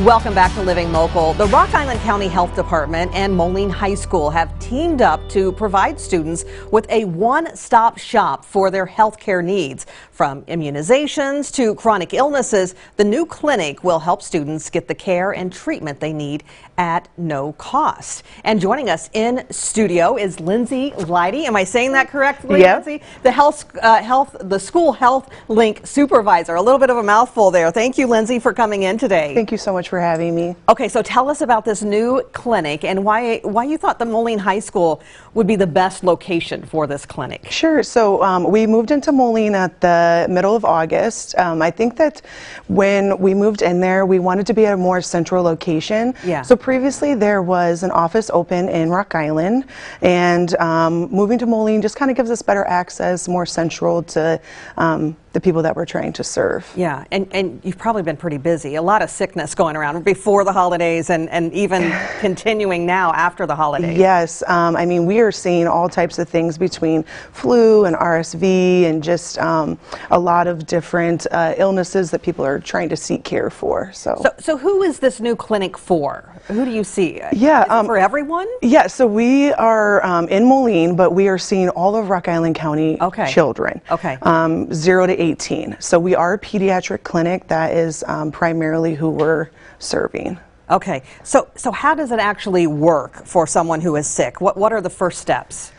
Welcome back to Living Local. The Rock Island County Health Department and Moline High School have teamed up to provide students with a one-stop shop for their health care needs. From immunizations to chronic illnesses, the new clinic will help students get the care and treatment they need at no cost. And joining us in studio is Lindsey Leighty. Am I saying that correctly, Yep. Lindsey? The school health link supervisor. A little bit of a mouthful there. Thank you, Lindsey, for coming in today. Thank you so much for having me. Okay, so tell us about this new clinic and why you thought the Moline High School would be the best location for this clinic. Sure. So we moved into Moline at the middle of August. I think that when we moved in there, we wanted to be at a more central location. Yeah. So previously there was an office open in Rock Island, and moving to Moline just kind of gives us better access, more central to the people that we're trying to serve. Yeah, and you've probably been pretty busy. A lot of sickness going around before the holidays and even continuing now after the holidays. Yes, I mean, we are seeing all types of things between flu and RSV and just a lot of different illnesses that people are trying to seek care for. So who is this new clinic for? Who do you see? Yeah, Is it for everyone? Yeah, so we are in Moline, but we are seeing all of Rock Island County children, 0 to 18. So we are a pediatric clinic. That is primarily who we're serving. Okay, so how does it actually work for someone who is sick? What are the first steps?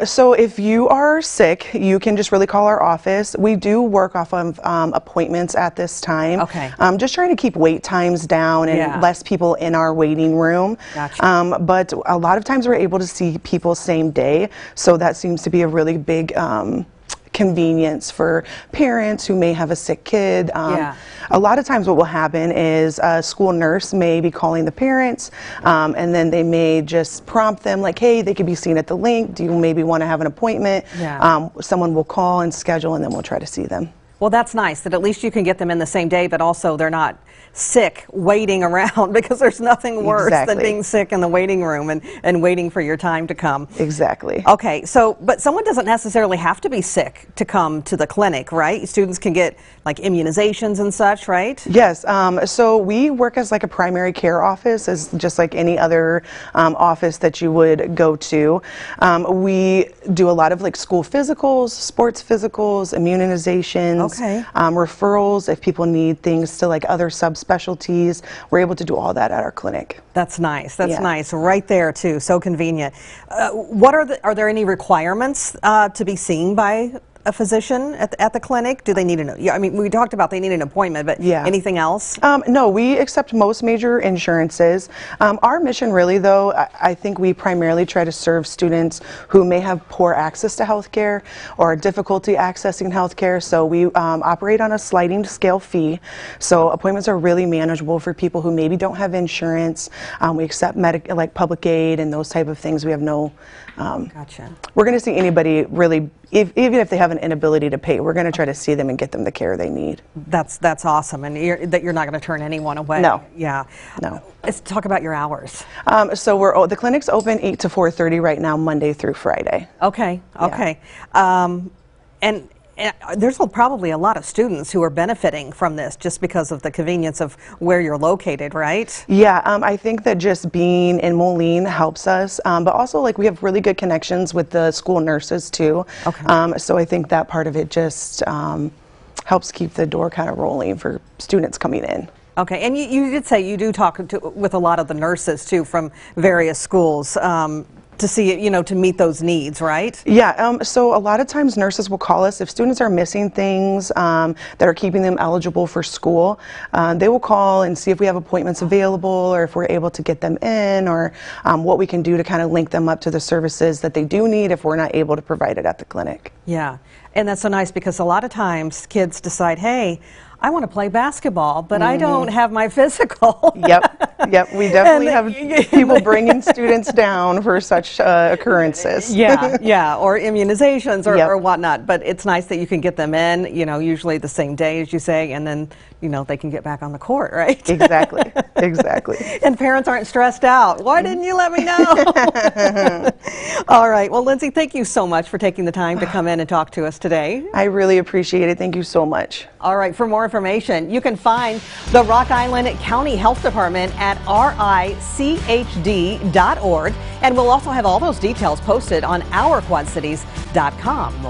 So if you are sick, you can just really call our office. We do work off of appointments at this time. Okay. Just trying to keep wait times down and less people in our waiting room. Gotcha. But a lot of times we're able to see people same day, so that seems to be a really big convenience for parents who may have a sick kid. A lot of times what will happen is a school nurse may be calling the parents, and then they may just prompt them like, hey, they could be seen at the link. Do you maybe want to have an appointment? Someone will call and schedule, and then we'll try to see them. Well, that's nice that at least you can get them in the same day, but also they're not sick waiting around, because there's nothing worse than being sick in the waiting room and waiting for your time to come. Exactly. Okay, but someone doesn't necessarily have to be sick to come to the clinic, right? Students can get like immunizations and such, right? Yes, so we work as like a primary care office, as just like any other office that you would go to. We do a lot of like school physicals, sports physicals, immunizations, referrals if people need things to like other subspecialties. We're able to do all that at our clinic. That's nice. That's nice. Right there too. So convenient. Are there any requirements to be seen by a physician at the clinic? Do they need I mean, we talked about they need an appointment, but anything else? No, we accept most major insurances. Our mission really, though, I think we primarily try to serve students who may have poor access to health care or difficulty accessing health care. So we operate on a sliding scale fee. So appointments are really manageable for people who maybe don't have insurance. We accept like public aid and those type of things. We have no... Gotcha. We're going to see anybody really, even if they have an inability to pay, we're going to try to see them and get them the care they need. That's awesome, and that you're not going to turn anyone away. No. Yeah. No. Let's talk about your hours. So the clinic's open 8 to 4:30 right now, Monday through Friday. Okay. Okay. And there's probably a lot of students who are benefiting from this just because of the convenience of where you're located, right? Yeah, I think that just being in Moline helps us, but also like we have really good connections with the school nurses too. So I think that part of it just helps keep the door kind of rolling for students coming in. Okay, and you did say you do talk with a lot of the nurses too from various schools. To see, to meet those needs, right? Yeah, so a lot of times nurses will call us if students are missing things that are keeping them eligible for school. They will call and see if we have appointments available or if we're able to get them in, or what we can do to kind of link them up to the services that they do need if we're not able to provide it at the clinic. Yeah, and that's so nice because a lot of times kids decide, hey, I want to play basketball, but I don't have my physical. Yep. Yep, we definitely have people bringing students down for such occurrences. Yeah, or immunizations or, Yep. or whatnot. But it's nice that you can get them in, usually the same day, as you say, and then, they can get back on the court, right? Exactly, exactly. And parents aren't stressed out. Why didn't you let me know? All right. Well, Lindsey, thank you so much for taking the time to come in and talk to us today. I really appreciate it. Thank you so much. All right. For more information, you can find the Rock Island County Health Department at richd.org. And we'll also have all those details posted on ourquadcities.com.